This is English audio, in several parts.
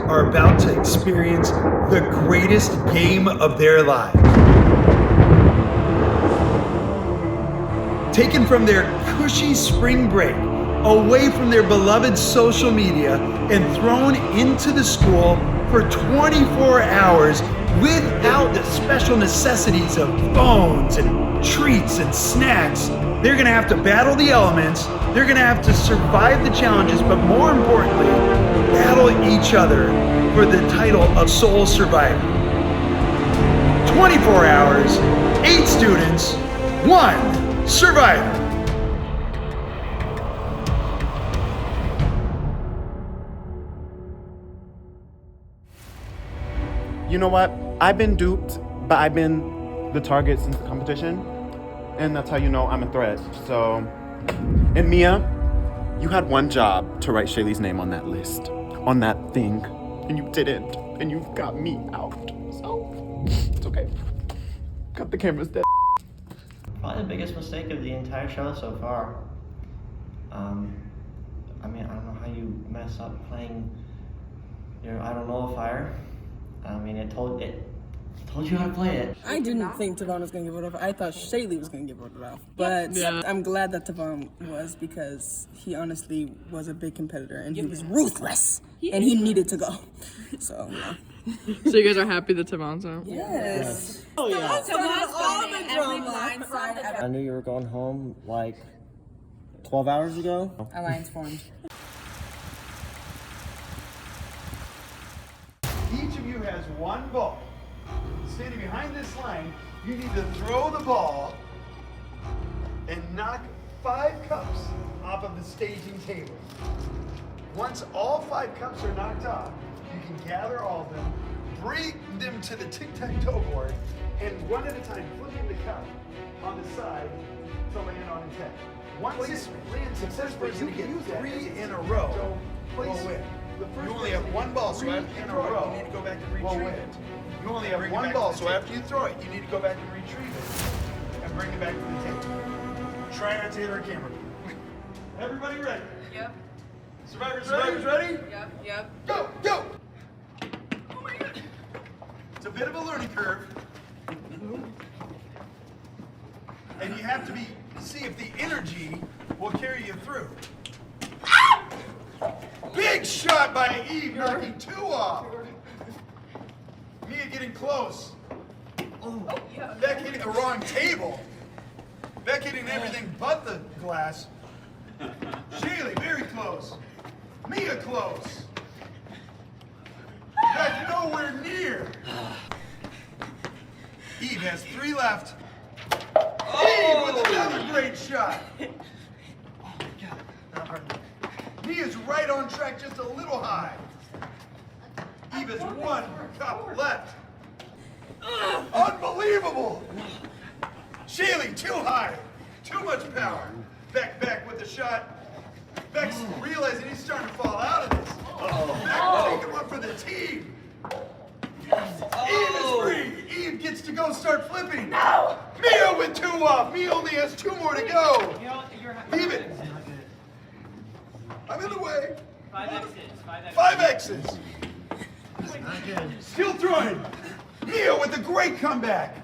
are about to experience the greatest game of their lives. Taken from their cushy spring break, away from their beloved social media, and thrown into the school for 24 hours without the special necessities of phones and treats and snacks. They're gonna have to battle the elements, they're gonna have to survive the challenges, but more importantly, battle each other for the title of Soul Survivor. 24 hours, 8 students, 1 survivor. You know what? I've been duped, but I've been the target since the competition. And that's how you know I'm a threat. So, and Mia, you had one job to write Shaylee's name on that list, on that thing, and you didn't. And you got me out. So, it's okay. Cut the cameras dead. Probably the biggest mistake of the entire show so far. I mean, I don't know how you mess up playing your I don't know fire. I mean, it told you how to play it. I didn't think Tavon was gonna give it off. I thought Shaylee was gonna give it off. But I'm glad that Tavon was, because he honestly was a big competitor and he was ruthless and he needed to go. So yeah. So you guys are happy that Tavon's out? Yes. Oh yeah. Tavon's all the drama. I knew you were going home like 12 hours ago. Alliance formed. Each of you has one ball. Standing behind this line, you need to throw the ball and knock 5 cups off of the staging table. Once all 5 cups are knocked off, you can gather all of them, bring them to the tic-tac-toe board, and one at a time flipping the cup on the side to land on his head. Once it lands successfully, you get 3 in a row. Will win. You only have 1 ball, so after you throw it, you need to go back and retrieve it. You only have 1 ball, so after you throw it, you need to go back and retrieve it and bring it back to the table. Try not to hit our camera. Everybody ready? Yep. Survivors ready? Yep. Go, go! Oh my God. It's a bit of a learning curve. And you have to see if the energy will carry you through. Big shot by Eve, knocking 2 off. Mia getting close. Beck hitting the wrong table. Beck hitting everything but the glass. Shaylee, very close. Mia close. Beck nowhere near. Eve has 3 left. Eve with another great shot. Oh my God, not hard. Mia's right on track, just a little high. Eve has 1 cup left. Unbelievable! Shaylee, too high. Too much power. Beck with the shot. Beck's realizing he's starting to fall out of this. Beck taking one for the team. Eve is free. Eve gets to go start flipping. No! Mia with 2 off. Mia only has 2 more to go. Leave it. I'm in the way. 5 X's. 5 X's. Still throwing. Mia with a great comeback.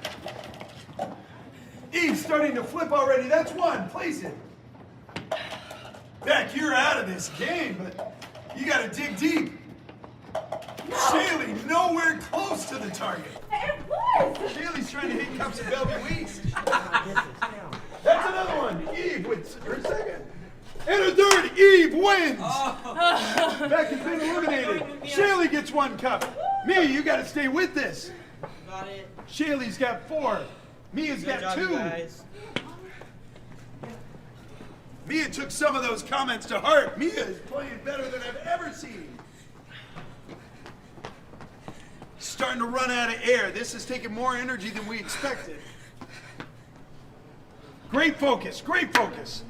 Eve starting to flip already. That's 1. Place it. Beck, you're out of this game, but you got to dig deep. No. Shaylee nowhere close to the target. Shaylee's trying to hit cups of Bellevue East. That's another one. Eve with her second. And a third. Eve wins. Beck has been eliminated. Shaylee gets 1 cup. Mia, you got to stay with this. Got it. Shaylee's got 4. Mia's got 2. Mia took some of those comments to heart. Mia is playing better than I've ever seen. Starting to run out of air. This has taken more energy than we expected. Great focus, great focus.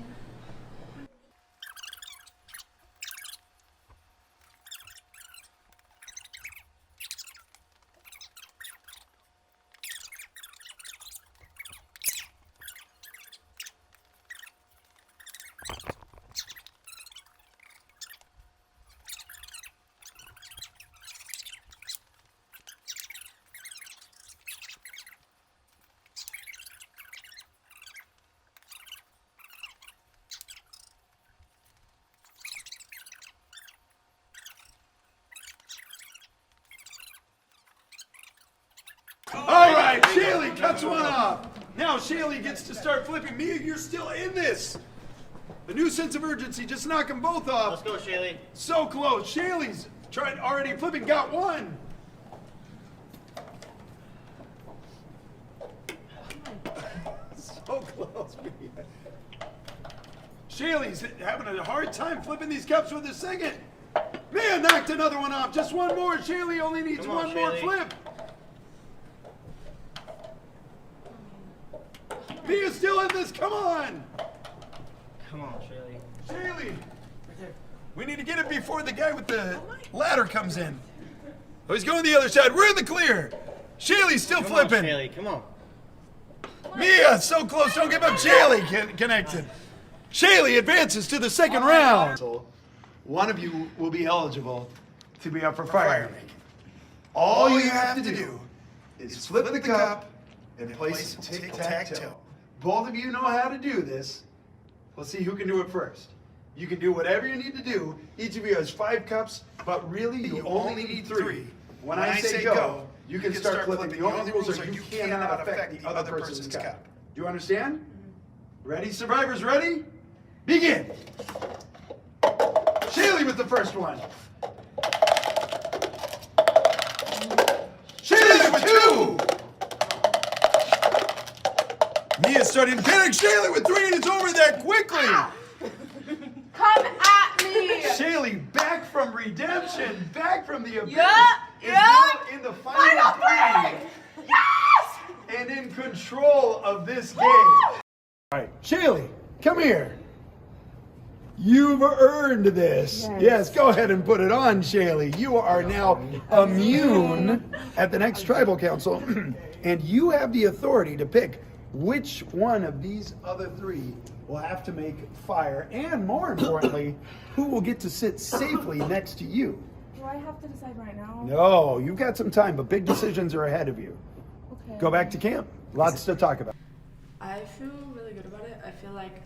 one off. Now Shaylee gets to start flipping. Mia, you're still in this. A new sense of urgency. Just knock them both off. Let's go, Shaylee. So close. Shaylee's tried already flipping. Got one. So close, Mia. Shaylee's having a hard time flipping these cups with the second. Mia knocked another one off. Just one more. Shaylee only needs Come on, one more Shaylee. flip. Mia's still in this. Come on. Come on, Shaylee. Shaylee. We need to get it before the guy with the ladder comes in. Oh, he's going the other side. We're in the clear. Shaylee's still Come flipping. on, Shaylee. Come on. Mia, so close. Don't give up. Shaylee connected. Shaylee advances to the second round. One of you will be eligible to be up for fire making. All you have to do is flip the cup and place tic-tac-toe. Both of you know how to do this. Let's see who can do it first. You can do whatever you need to do. Each of you has 5 cups, but really you only need 3. When I say go, you can start flipping. The only rules are you cannot affect the other person's cup. Do you understand? Ready, survivors, ready? Begin. Shaylee with the first one. Shaylee with 2. Mia's starting to panic. Shaylee with 3, and it's over that quickly. Come at me! Shaylee back from redemption, back from the abyss. Is Yeah. now in the final 3. Yes! And in control of this game. All right, Shaylee, come here. You've earned this. Yes, go ahead and put it on, Shaylee. You are now immune at the next tribal council, and you have the authority to pick which one of these other 3 will have to make fire, and more importantly, who will get to sit safely next to you. Do I have to decide right now? No, you've got some time, but big decisions are ahead of you. Okay. Go back to camp. Lots to talk about. I feel really good about it. I feel like,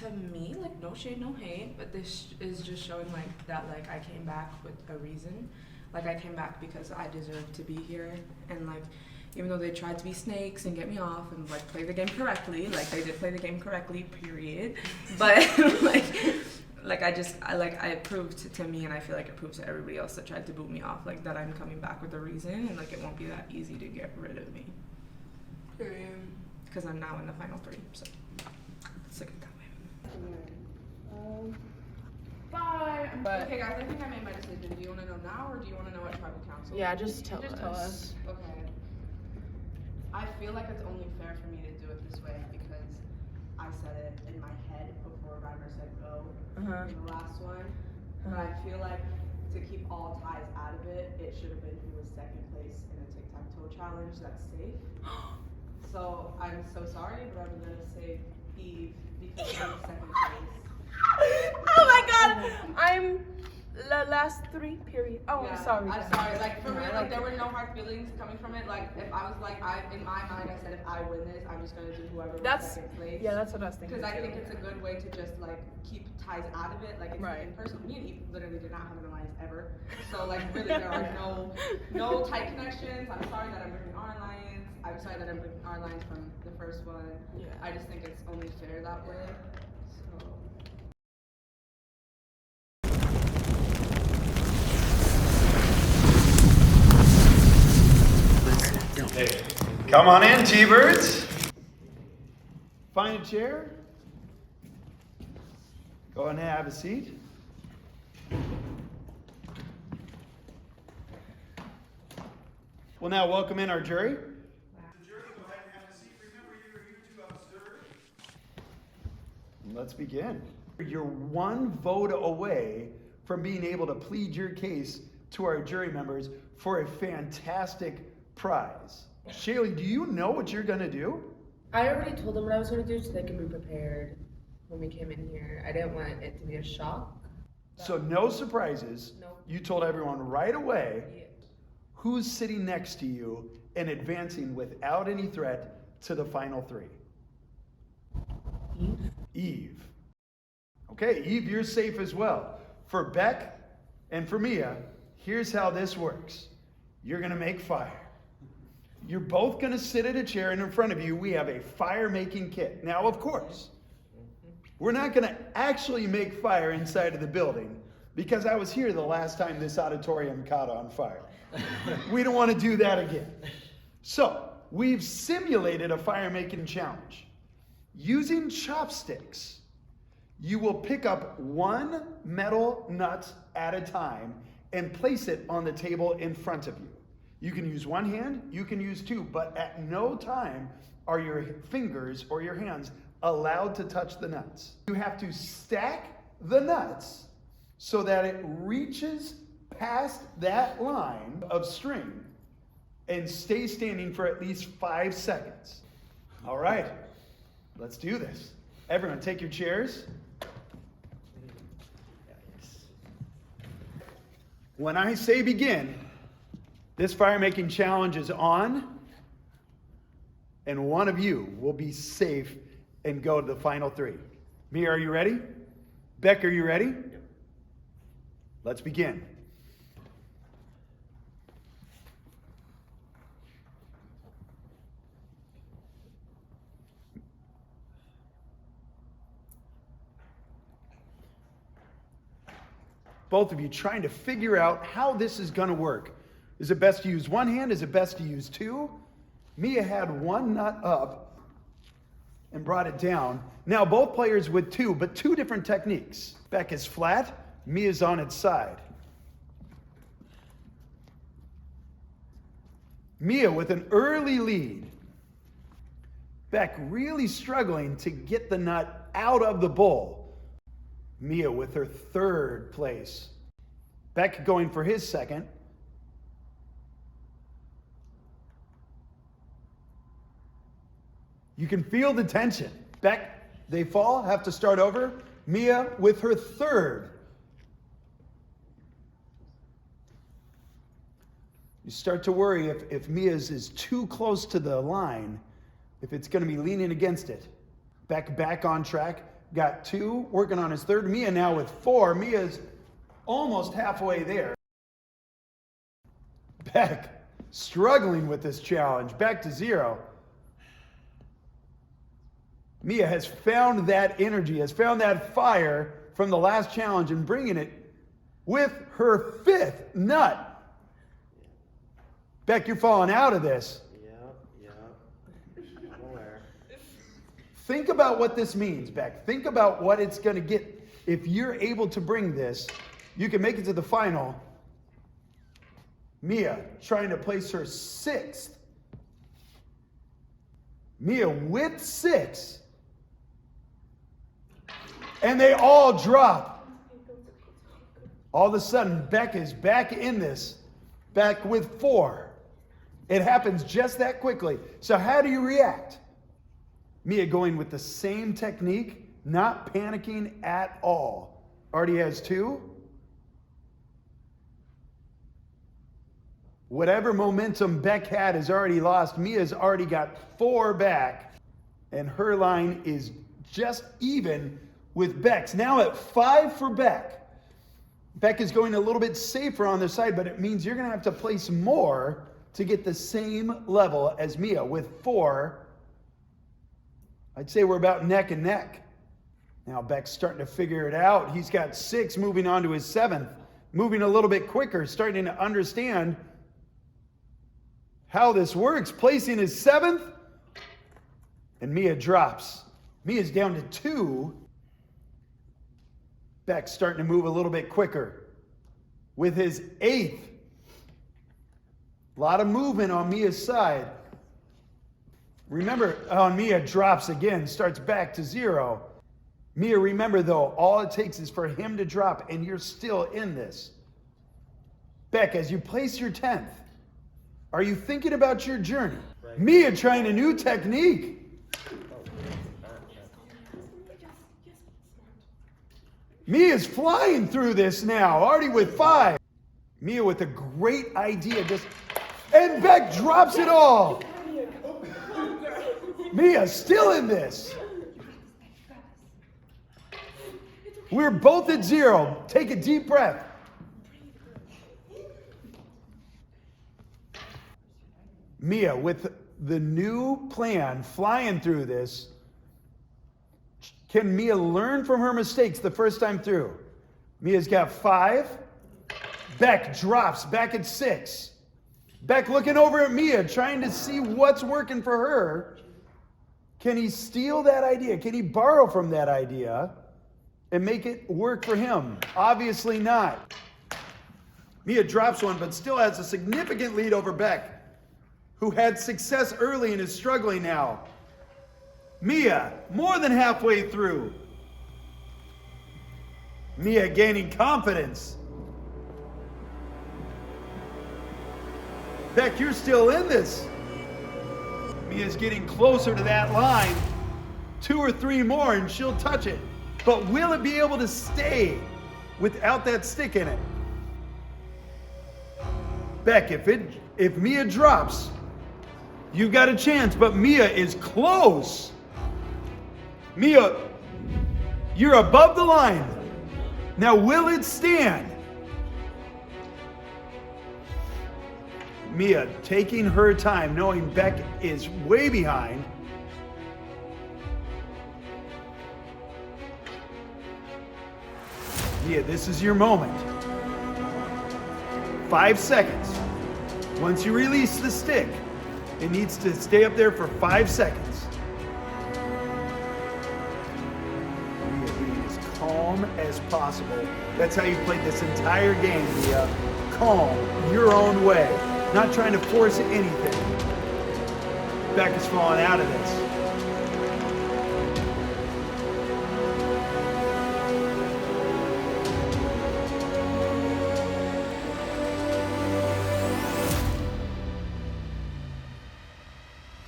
to me, like, no shade, no hate, but this is just showing, like, that, like, I came back with a reason. Like, I came back because I deserve to be here, and, like, even though they tried to be snakes and get me off and, like, play the game correctly, like, they did play the game correctly, period. But, I proved to me, and I feel like it proved to everybody else that tried to boot me off, like, that I'm coming back with a reason, and, like, it won't be that easy to get rid of me. Period. Because I'm now in the final 3, so let's look at it that way. Bye. But- Okay, guys, I think I made my decision. Do you want to know now, or do you want to know at tribal council? Yeah, just tell us. Okay. I feel like it's only fair for me to do it this way because I said it in my head before Rymer said go in the last one. But I feel like to keep all ties out of it, it should have been who was second place in a tic-tac-toe challenge that's safe. So I'm so sorry, but I'm gonna say Eve because she was second place. Oh my god! I'm the last 3, period. Oh, Yeah, I'm sorry. I'm sorry. Like for me, like there were no hard feelings coming from it. Like if I was like, in my mind, I said if I win this, I'm just gonna do whoever was That's second place. yeah, that's what I was thinking. Because I too. think it's a good way to just like keep ties out of it. Like it's Right. in person. Me and Eve literally did not have an alliance ever. So like really there are no tight connections. I'm sorry that I'm bringing our alliance. I'm sorry that I'm bringing our alliance from the first one. Yeah. I just think it's only fair that way. So. Come on in, T-Birds. Find a chair. Go and have a seat. We'll now welcome in our jury. Let's begin. You're one vote away from being able to plead your case to our jury members for a fantastic prize. Shaylee, do you know what you're gonna do? I already told them what I was going to do so they can be prepared when we came in here. I didn't want it to be a shock. So no surprises. No. You told everyone right away Yeah. who's sitting next to you and advancing without any threat to the final 3. Eve. Okay, Eve, you're safe as well. For Beck and for Mia, here's how this works. You're gonna make fire. You're both going to sit at a chair, and in front of you, we have a fire-making kit. Now, of course, we're not going to actually make fire inside of the building because I was here the last time this auditorium caught on fire. We don't want to do that again. So, we've simulated a fire-making challenge. Using chopsticks, you will pick up one metal nut at a time and place it on the table in front of you. You can use one hand, you can use two, but at no time are your fingers or your hands allowed to touch the nuts. You have to stack the nuts so that it reaches past that line of string and stay standing for at least 5 seconds. All right, let's do this. Everyone, take your chairs. When I say begin, this fire-making challenge is on, and one of you will be safe and go to the final 3. Mia, are you ready? Beck, are you ready? Yep. Let's begin. Both of you trying to figure out how this is going to work. Is it best to use one hand? Is it best to use two? Mia had one nut up and brought it down. Now both players with two, but two different techniques. Beck is flat, Mia's on its side. Mia with an early lead. Beck really struggling to get the nut out of the bowl. Mia with her 3rd place. Beck going for his 2nd. You can feel the tension. Beck, they fall, have to start over. Mia with her 3rd. You start to worry if Mia's is too close to the line, if it's going to be leaning against it. Beck back on track. Got 2, working on his 3rd. Mia now with 4. Mia's almost halfway there. Beck struggling with this challenge. Back to 0. Mia has found that energy, has found that fire from the last challenge and bringing it with her 5th nut. Beck, you're falling out of this. Yeah. I'm aware. Think about what this means, Beck. Think about what it's going to get. If you're able to bring this, you can make it to the final. Mia trying to place her 6th. Mia with 6. And they all drop. All of a sudden, Beck is back in this. Back with 4. It happens just that quickly. So how do you react? Mia going with the same technique, not panicking at all. Already has 2. Whatever momentum Beck had is already lost. Mia's already got 4 back. And her line is just even with Beck's. Now at 5 for Beck. Beck is going a little bit safer on their side, but it means you're going to have to place more to get the same level as Mia with 4. I'd say we're about neck and neck. Now Beck's starting to figure it out. He's got 6, moving on to his 7th. Moving a little bit quicker, starting to understand how this works. Placing his 7th, and Mia drops. Mia's down to 2. Beck's starting to move a little bit quicker with his 8th. A lot of movement on Mia's side. Remember, Mia drops again, starts back to 0. Mia, remember though, all it takes is for him to drop and you're still in this. Beck, as you place your 10th, are you thinking about your journey? Right. Mia trying a new technique. Mia's flying through this now, already with 5. Mia with a great idea, and Beck drops it all. Mia still in this. We're both at 0. Take a deep breath. Mia, with the new plan flying through this, can Mia learn from her mistakes the first time through? Mia's got 5. Beck drops back at 6. Beck looking over at Mia, trying to see what's working for her. Can he steal that idea? Can he borrow from that idea and make it work for him? Obviously not. Mia drops one, but still has a significant lead over Beck, who had success early and is struggling now. Mia, more than halfway through. Mia gaining confidence. Beck, you're still in this. Mia's getting closer to that line. 2 or 3 more and she'll touch it. But will it be able to stay without that stick in it? Beck, if Mia drops, you've got a chance, but Mia is close. Mia, you're above the line. Now will it stand? Mia taking her time, knowing Beck is way behind. Mia, this is your moment. 5 seconds. Once you release the stick, it needs to stay up there for 5 seconds. Mia being as calm as possible. That's how you played this entire game, Mia. Calm, your own way. Not trying to force anything. Beck is falling out of this.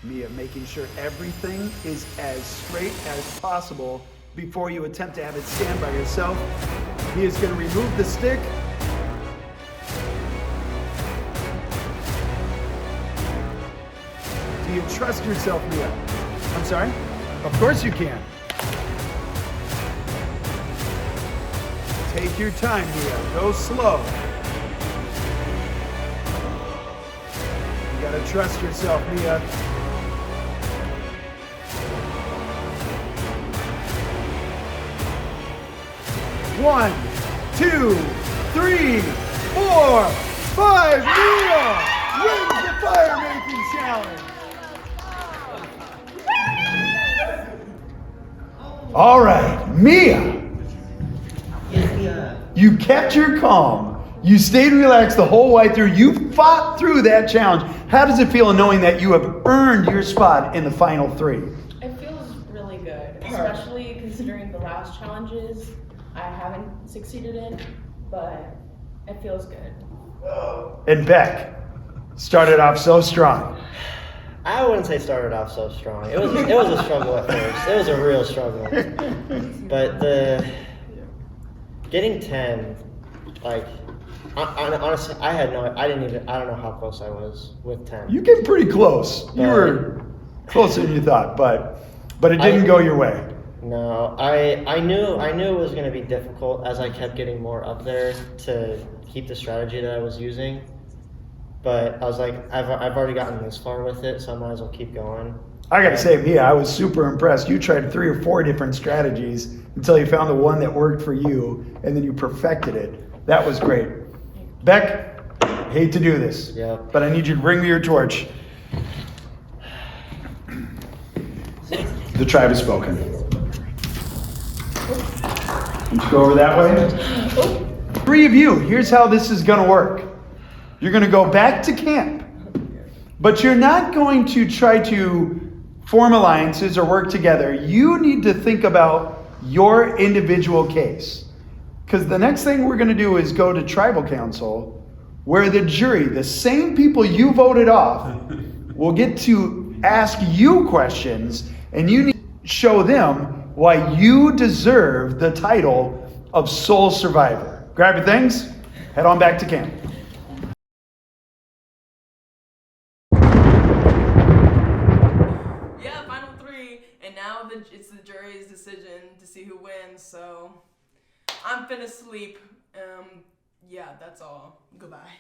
Mia making sure everything is as straight as possible before you attempt to have it stand by yourself. Mia's going to remove the stick. Do you trust yourself, Mia? I'm sorry? Of course you can. Take your time, Mia. Go slow. You gotta trust yourself, Mia. One, 2, 3, 4, 5. Mia wins the fire making challenge. All right, Mia. You kept your calm. You stayed relaxed the whole way through. You fought through that challenge. How does it feel knowing that you have earned your spot in the final 3? It feels really good, especially considering the last challenges I haven't succeeded in, but it feels good. And Beck started off so strong. I wouldn't say started off so strong. It was a struggle at first. It was a real struggle. But getting 10, like, honestly, I don't know how close I was with 10. You came pretty close. You were closer than you thought, but it didn't go your way. No, I knew it was going to be difficult as I kept getting more up there to keep the strategy that I was using. But I was like, I've already gotten this far with it, so I might as well keep going. I gotta say, Mia, I was super impressed. You tried 3 or 4 different strategies until you found the one that worked for you, and then you perfected it. That was great. Beck, hate to do this, but I need you to bring me your torch. The tribe has spoken. Let's go over that way. 3 of you, here's how this is gonna work. You're gonna go back to camp, but you're not going to try to form alliances or work together. You need to think about your individual case. Because the next thing we're going to do is go to tribal council, where the jury, the same people you voted off, will get to ask you questions, and you need to show them why you deserve the title of sole survivor. Grab your things, head on back to camp. It's the jury's decision to see who wins, so I'm finna sleep. Yeah, that's all. Goodbye.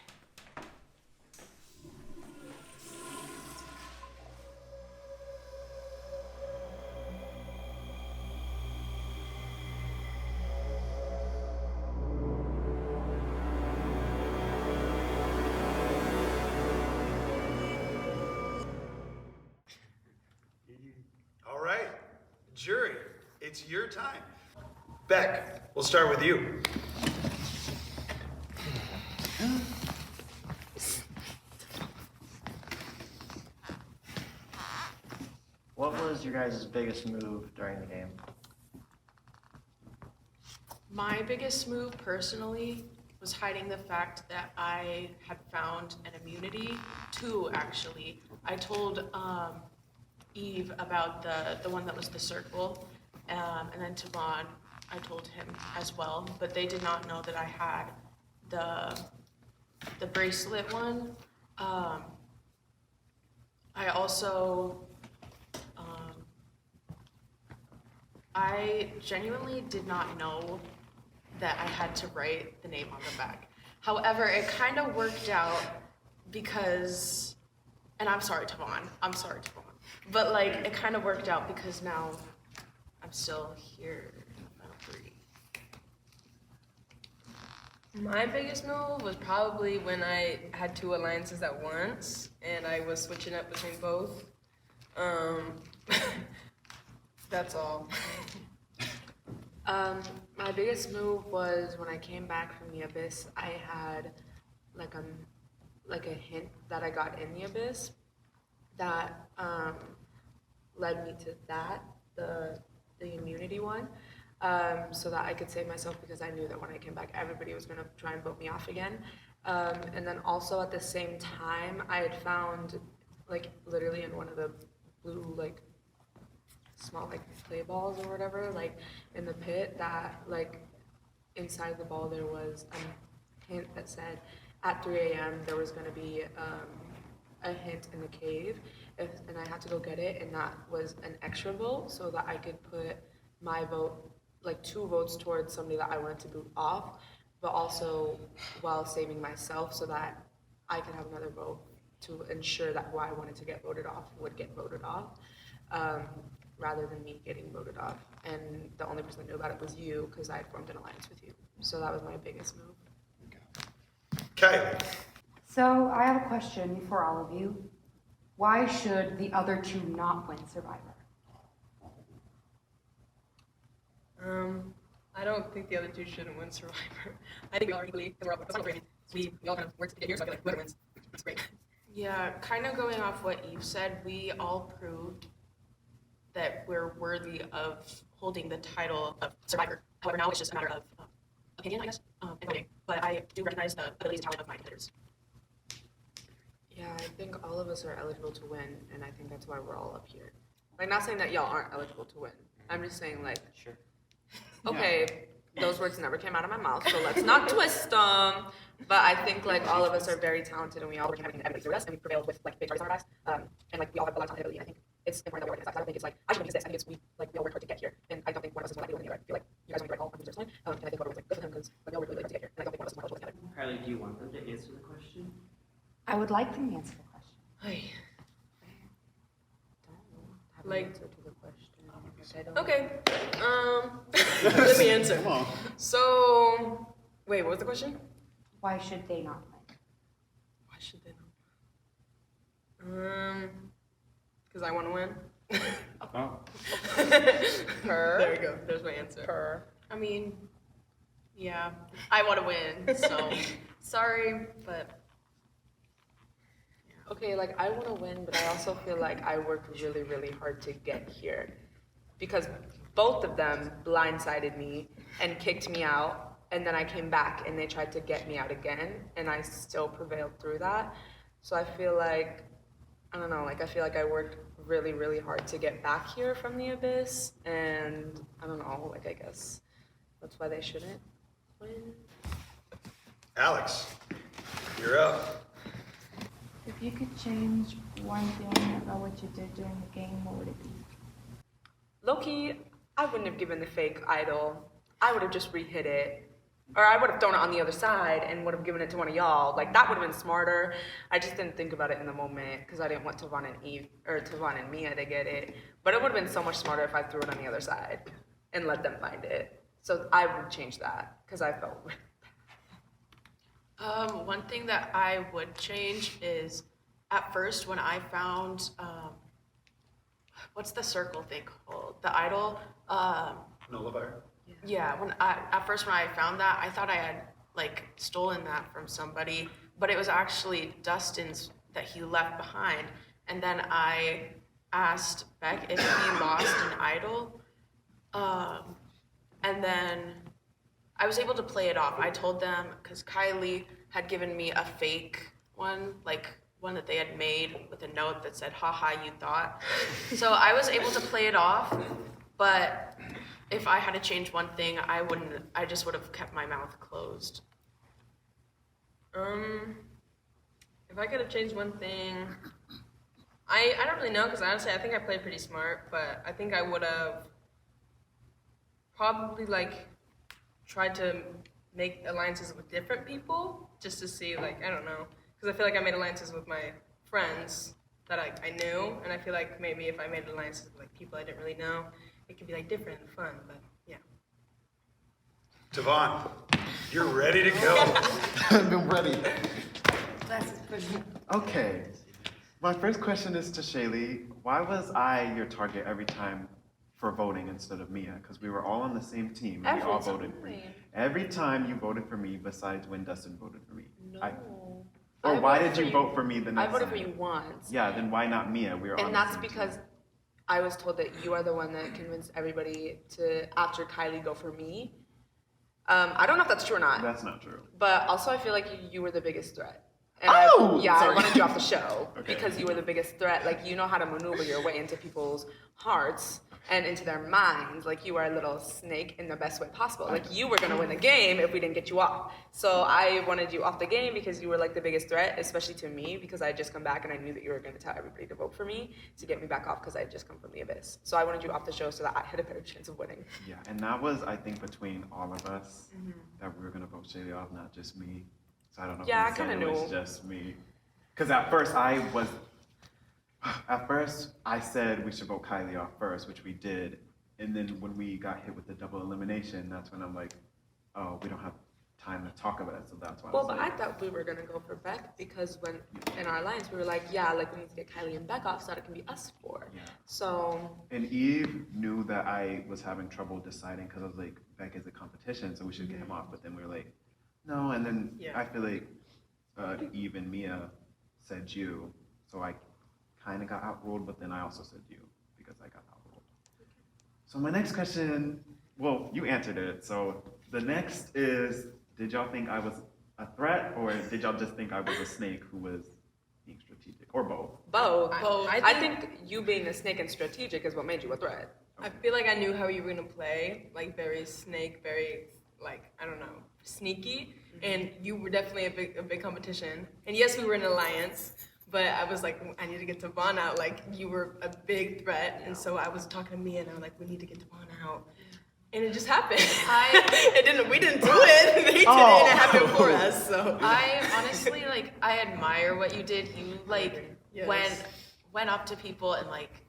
All right, jury, it's your time. Beck, we'll start with you. What was your guys' biggest move during the game? My biggest move personally was hiding the fact that I had found an immunity. Two, actually. I told Eve about the one that was the circle, and then Tavon, I told him as well, but they did not know that I had the bracelet one. I also, I genuinely did not know that I had to write the name on the back. However, it kind of worked out because, and I'm sorry, Tavon, but like it kind of worked out because now I'm still here in the final three. My biggest move was probably when I had two alliances at once and I was switching up between both. That's all. My biggest move was when I came back from the Abyss. I had like a hint that I got in the Abyss that led me to that, the immunity one, so that I could save myself because I knew that when I came back, everybody was gonna try and vote me off again. And then also at the same time, I had found like literally in one of the blue like small like play balls or whatever, like in the pit, that like inside the ball there was a hint that said at 3 a.m. there was going to be a hint in the cave, and I had to go get it, and that was an extra vote so that I could put my vote, like 2 votes towards somebody that I wanted to boot off, but also while saving myself so that I could have another vote to ensure that who I wanted to get voted off would get voted off. Rather than me getting voted off. And the only person that knew about it was you, because I had formed an alliance with you. So that was my biggest move. Kylie. So I have a question for all of you. Why should the other 2 not win Survivor? I don't think the other 2 shouldn't win Survivor. I think we all are equally, because we all kind of work to get here, so I feel like whoever wins, that's great. Yeah, kind of going off what Eve said, we all proved that we're worthy of holding the title of Survivor. However, now it's just a matter of opinion, I guess, and voting. But I do recognize the abilities and talent of my competitors. Yeah, I think all of us are eligible to win, and I think that's why we're all up here. Like, not saying that y'all aren't eligible to win. I'm just saying, like, Sure. okay, those words never came out of my mouth, so let's not twist them. But I think, like, all of us are very talented, and we all work everything that everybody's through us, and we prevailed with, like, big targets on our backs. And, like, we all have a lot of ability, and I think it's important that we organize that. I don't think it's like, I should be this. I think it's we all work hard to get here. And I don't think one of us is more likely than the other. I feel like you guys only write all on personally. And I think whoever was like, good for him, because we all worked really hard to get here. And I don't think one of us is more eligible than the other. Carly, do you want them to answer the question? I would like them to answer the question. I don't have an Like- answer to the question. Okay, let me answer. Come on. So, wait, what was the question? Why should they not win? Why should they not? Because I want to win. Oh. There we go, there's my answer. I mean, yeah, I want to win, so sorry, but okay, like I want to win, but I also feel like I worked really, really hard to get here because both of them blindsided me and kicked me out, and then I came back and they tried to get me out again, and I still prevailed through that. So I feel like, I don't know, like I feel like I worked really, really hard to get back here from the Abyss, and I don't know, like I guess that's why they shouldn't win. Alex, you're up. If you could change one thing about what you did during the game, what would it be? Low-key, I wouldn't have given the fake idol. I would have just re-hit it. Or I would have thrown it on the other side and would have given it to one of y'all. Like, that would have been smarter. I just didn't think about it in the moment because I didn't want Tavon and Eve, or Tavon and Mia to get it. But it would have been so much smarter if I threw it on the other side and let them find it. So I would change that because I felt really bad. One thing that I would change is at first when I found, what's the circle thing called? The idol. Nullifier. Yeah, at first when I found that, I thought I had like stolen that from somebody, but it was actually Dustin's that he left behind. And then I asked Beck if he lost an idol, and then I was able to play it off. I told them, because Kylie had given me a fake one, like one that they had made with a note that said, haha, you thought. So I was able to play it off, but if I had to change one thing, I just would have kept my mouth closed. If I could have changed one thing, I don't really know, because honestly I think I played pretty smart, but I think I would have probably like tried to make alliances with different people just to see, like, I don't know, because I feel like I made alliances with my friends that I knew, and I feel like maybe if I made alliances with like people I didn't really know, it could be like different and fun, but yeah. Devon, you're ready to go. I'm ready. Okay. My first question is to Shaylee. Why was I your target every time for voting instead of Mia? Because we were all on the same team and we all voted for you. Every time you voted for me, besides when Dustin voted for me. No. Or why did you vote for me the next time? I voted for you once. Yeah, then why not Mia? We were on And the that's same because team. I was told that you are the one that convinced everybody to, after Kylie, go for me. I don't know if that's true or not. That's not true. But also I feel like you were the biggest threat. And sorry. I wanted you off the show Okay. because you were the biggest threat. Like, you know how to maneuver your way into people's hearts and into their minds. Like, you are a little snake in the best way possible. Like, you were gonna win the game if we didn't get you off. So I wanted you off the game because you were like the biggest threat, especially to me, because I had just come back and I knew that you were gonna tell everybody to vote for me to get me back off because I had just come from the abyss. So I wanted you off the show so that I had a better chance of winning. Yeah, and that was, I think, between all of us that we were gonna vote Shaylee off, not just me. So I don't know Yeah, if I kinda it was knew. just me. Because at first I said we should vote Kylie off first, which we did. And then when we got hit with the double elimination, that's when I'm like, oh, we don't have time to talk about it. So that's why Well, I was but I like, thought we were gonna go for Beck because when in our alliance we were like, yeah, like we need to get Kylie and Beck off so that it can be us four. Yeah. So And Eve knew that I was having trouble deciding because I was like, Beck is a competition, so we should get him off. But then we were like, no. And then I feel like Eve and Mia said you, so I kind of got outruled, but then I also said you because I got outruled. So my next question, well, you answered it. So the next is, did y'all think I was a threat, or did y'all just think I was a snake who was being strategic, or both? both. I I think you being a snake and strategic is what made you a threat. I feel like I knew how you were gonna play, like very snake, very like, I don't know, sneaky. And you were definitely a big competition. And yes, we were in an alliance, but I was like, I need to get Devon out. Like, you were a big threat. And so I was talking to Mia and I was like, we need to get Devon out. And it just happened. We didn't do it. They did it and it happened for us. So I honestly, like, I admire what you did. You, like, went up to people and, like,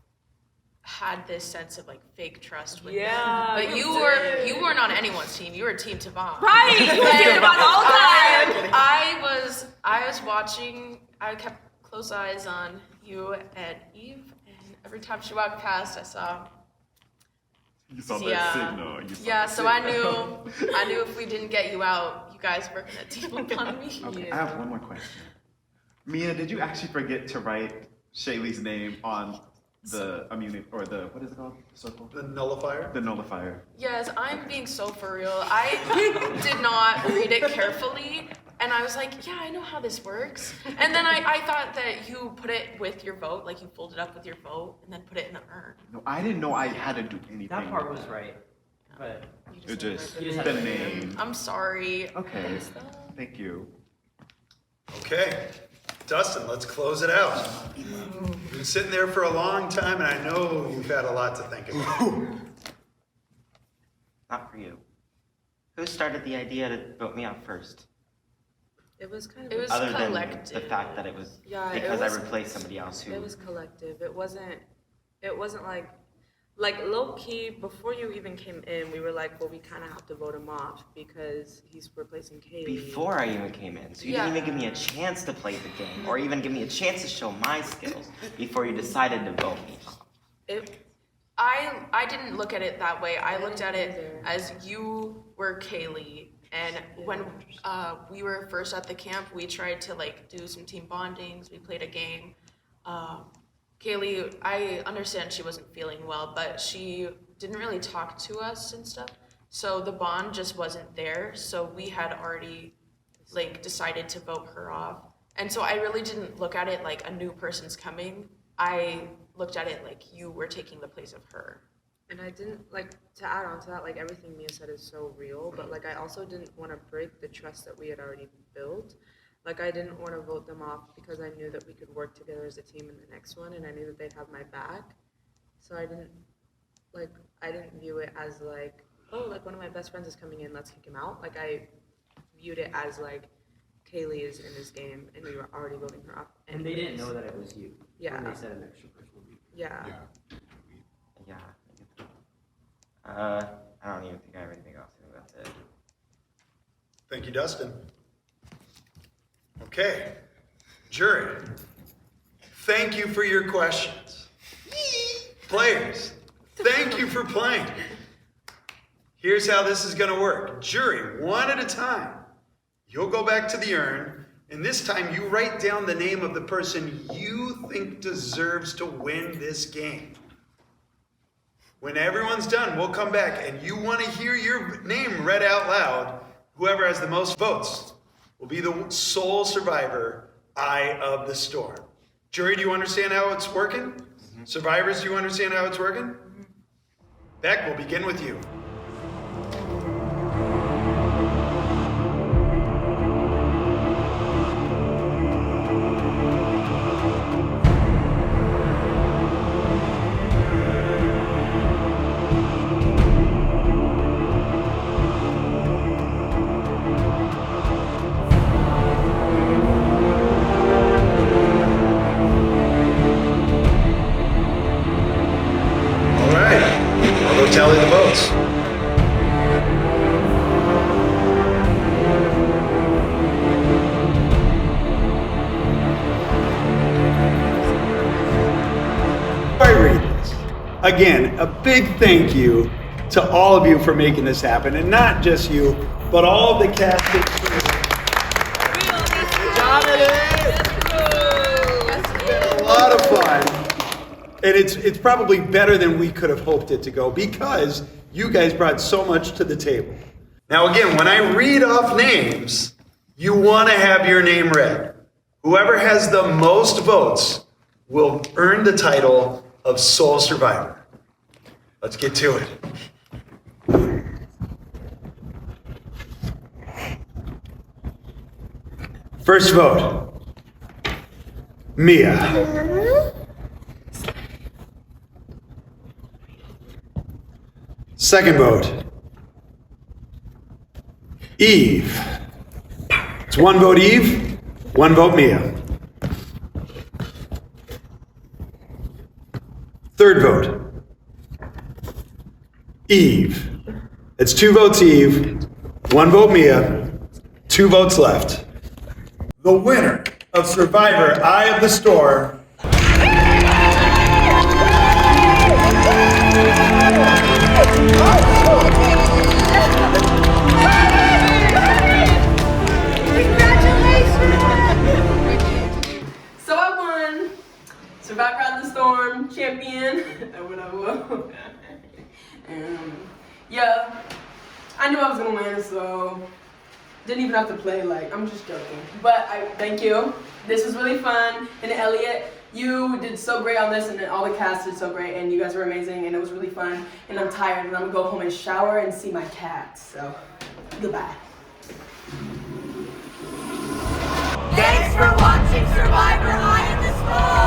had this sense of like fake trust with them. But you weren't on anyone's team. You were team Devon. Right. You were team Devon all the time. I was watching. I kept close eyes on you and Eve, and every time she walked past, I saw. You saw that signal. So I knew if we didn't get you out, you guys were gonna team up on me. Okay, I have one more question. Mia, did you actually forget to write Shaylee's name on the immunity, or the, what is it called? Circle? The nullifier? The nullifier. Yes, I'm being so for real. I did not read it carefully, and I was like, yeah, I know how this works. And then I thought that you put it with your vote, like you folded up with your vote, and then put it in the urn. No, I didn't know I had to do anything. That part was right, but It just, You just the had to- name. I'm sorry. Okay, thank you. Okay, Dustin, let's close it out. You've been sitting there for a long time, and I know you've had a lot to think about. Not for you. Who started the idea to vote me out first? It was kind of. It was Other collective. than the fact that it was Yeah, because it was, I replaced somebody else who. It was collective. It wasn't like low key. Before you even came in, we were like, well, we kind of have to vote him off because he's replacing Katie. Before I even came in, so you didn't even give me a chance to play the game, or even give me a chance to show my skills before you decided to vote me off. I didn't look at it that way. I looked at it as you were Kaylee, and when we were first at the camp, we tried to like do some team bondings. We played a game. Kaylee, I understand she wasn't feeling well, but she didn't really talk to us and stuff. So the bond just wasn't there. So we had already like decided to vote her off. And so I really didn't look at it like a new person's coming. I looked at it like you were taking the place of her. And I didn't, like, to add on to that, like, everything Mia said is so real, but, like, I also didn't want to break the trust that we had already built. Like, I didn't want to vote them off because I knew that we could work together as a team in the next one, and I knew that they'd have my back. So I didn't view it as, like, oh, like, one of my best friends is coming in, let's kick him out. Like, I viewed it as, like, Kaylee is in this game, and we were already voting her off. And they didn't know that it was you. Yeah. When they said an extra person would be. Yeah. Yeah. I don't even think I have anything else. I think that's it. Thank you, Dustin. Okay, jury, thank you for your questions. Players, thank you for playing. Here's how this is going to work. Jury, one at a time. You'll go back to the urn, and this time you write down the name of the person you think deserves to win this game. When everyone's done, we'll come back, and you want to hear your name read out loud. Whoever has the most votes will be the sole survivor, Eye of the Storm. Jury, do you understand how it's working? Mm-hmm. Survivors, do you understand how it's working? Mm-hmm. Beck, we'll begin with you. Tally the votes. I read this. Again, a big thank you to all of you for making this happen, and not just you, but all of the cast and crew. It's been a lot of fun. And it's probably better than we could have hoped it to go because you guys brought so much to the table. Now again, when I read off names, you want to have your name read. Whoever has the most votes will earn the title of sole survivor. Let's get to it. First vote, Mia. Second vote, Eve. It's one vote Eve, one vote Mia. Third vote, Eve. It's 2 votes Eve, 1 vote Mia, 2 votes left. The winner of Survivor Eye of the Storm . So I won Survivor Out of the Storm champion. Yeah, I knew I was gonna win, so didn't even have to play. Like, I'm just joking. But I thank you. This was really fun. And Elliot, you did so great on this, and all the cast did so great, and you guys were amazing, and it was really fun. And I'm tired, and I'm gonna go home and shower and see my cat. So, goodbye. Thanks for watching Survivor Eye of the Storm!